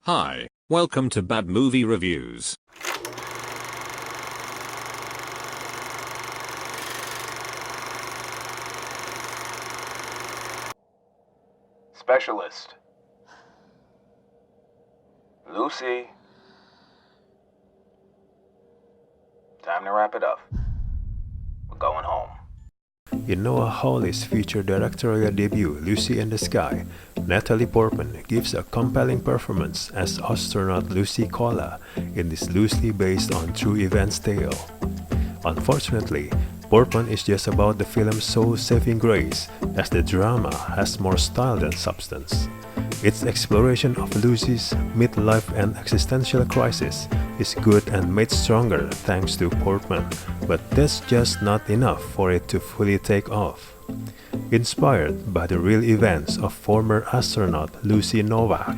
Hi, welcome to Bad Movie Reviews. Specialist. Lucy. Time to wrap it up. We're going home. In Noah Hawley's feature directorial debut, Lucy in the Sky, Natalie Portman gives a compelling performance as Astronaut Lucy Cola in this loosely based on true events tale. Unfortunately, Portman is just about the film's soul-saving grace, as the drama has more style than substance. Its exploration of Lucy's midlife and existential crisis is good and made stronger thanks to Portman, but that's just not enough for it to fully take off. Inspired by the real events of former astronaut Lucy Novak,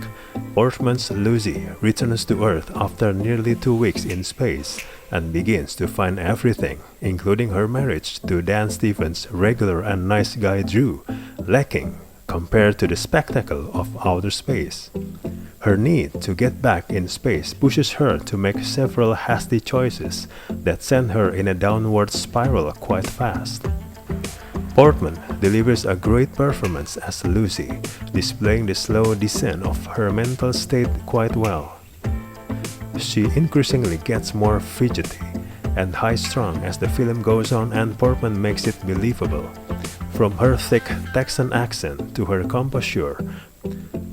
Portman's Lucy returns to Earth after nearly 2 weeks in space and begins to find everything, including her marriage to Dan Stevens' regular and nice guy Drew, lacking compared to the spectacle of outer space. Her need to get back in space pushes her to make several hasty choices that send her in a downward spiral quite fast. Portman delivers a great performance as Lucy, displaying the slow descent of her mental state quite well. She increasingly gets more fidgety and high-strung as the film goes on, and Portman makes it believable. From her thick Texan accent to her composure,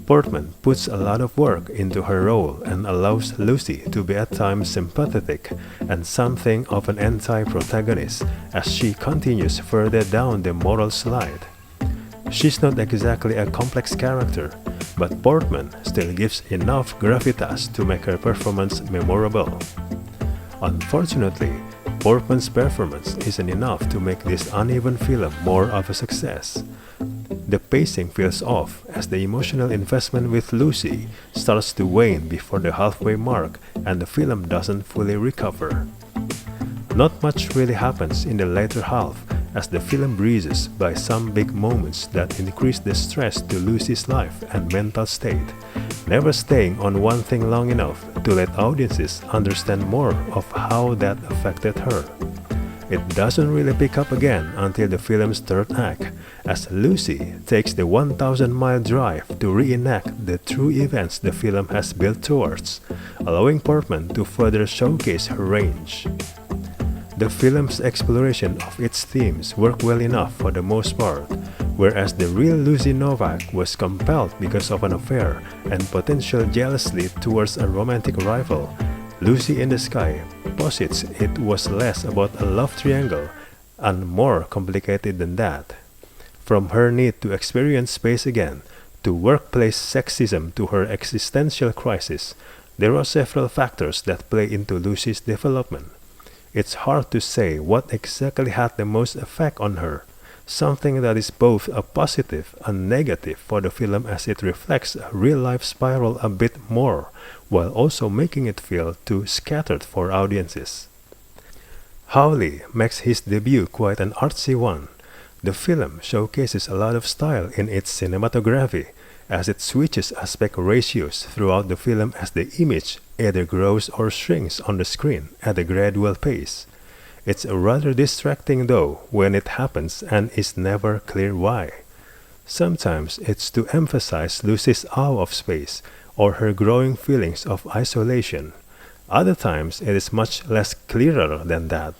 Portman puts a lot of work into her role and allows Lucy to be at times sympathetic and something of an anti-protagonist as she continues further down the moral slide. She's not exactly a complex character, but Portman still gives enough gravitas to make her performance memorable. Unfortunately, Portman's performance isn't enough to make this uneven film more of a success. The pacing feels off as the emotional investment with Lucy starts to wane before the halfway mark and the film doesn't fully recover. Not much really happens in the later half as the film breezes by some big moments that increase the stress to Lucy's life and mental state, never staying on one thing long enough to let audiences understand more of how that affected her. It doesn't really pick up again until the film's third act, as Lucy takes the 1,000-mile drive to reenact the true events the film has built towards, allowing Portman to further showcase her range. The film's exploration of its themes worked well enough for the most part, whereas the real Lucy Novak was compelled because of an affair and potential jealousy towards a romantic rival. Lucy in the Sky posits it was less about a love triangle and more complicated than that. From her need to experience space again, to workplace sexism to her existential crisis, there are several factors that play into Lucy's development. It's hard to say what exactly had the most effect on her, something that is both a positive and negative for the film as it reflects a real-life spiral a bit more, while also making it feel too scattered for audiences. Hawley makes his debut quite an artsy one. The film showcases a lot of style in its cinematography, as it switches aspect ratios throughout the film as the image either grows or shrinks on the screen at a gradual pace. It's rather distracting though when it happens and is never clear why. Sometimes it's to emphasize Lucy's awe of space or her growing feelings of isolation. Other times it is much less clearer than that.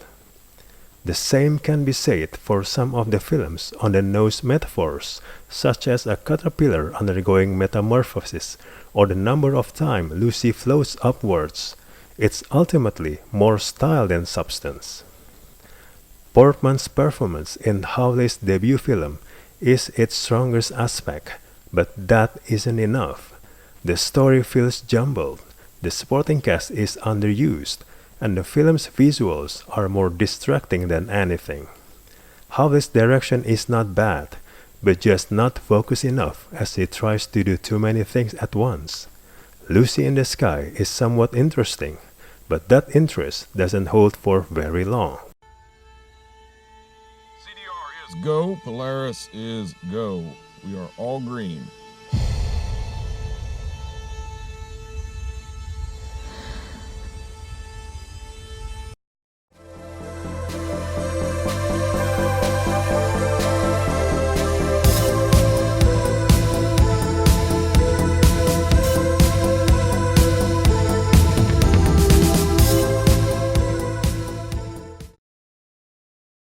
The same can be said for some of the film's on-the-nose metaphors, such as a caterpillar undergoing metamorphosis or the number of times Lucy floats upwards. It's ultimately more style than substance. Portman's performance in Hawley's debut film is its strongest aspect, but that isn't enough. The story feels jumbled, the supporting cast is underused, and the film's visuals are more distracting than anything. Hawley's direction is not bad, but just not focused enough as he tries to do too many things at once. Lucy in the Sky is somewhat interesting, but that interest doesn't hold for very long. CDR is go, Polaris is go. We are all green.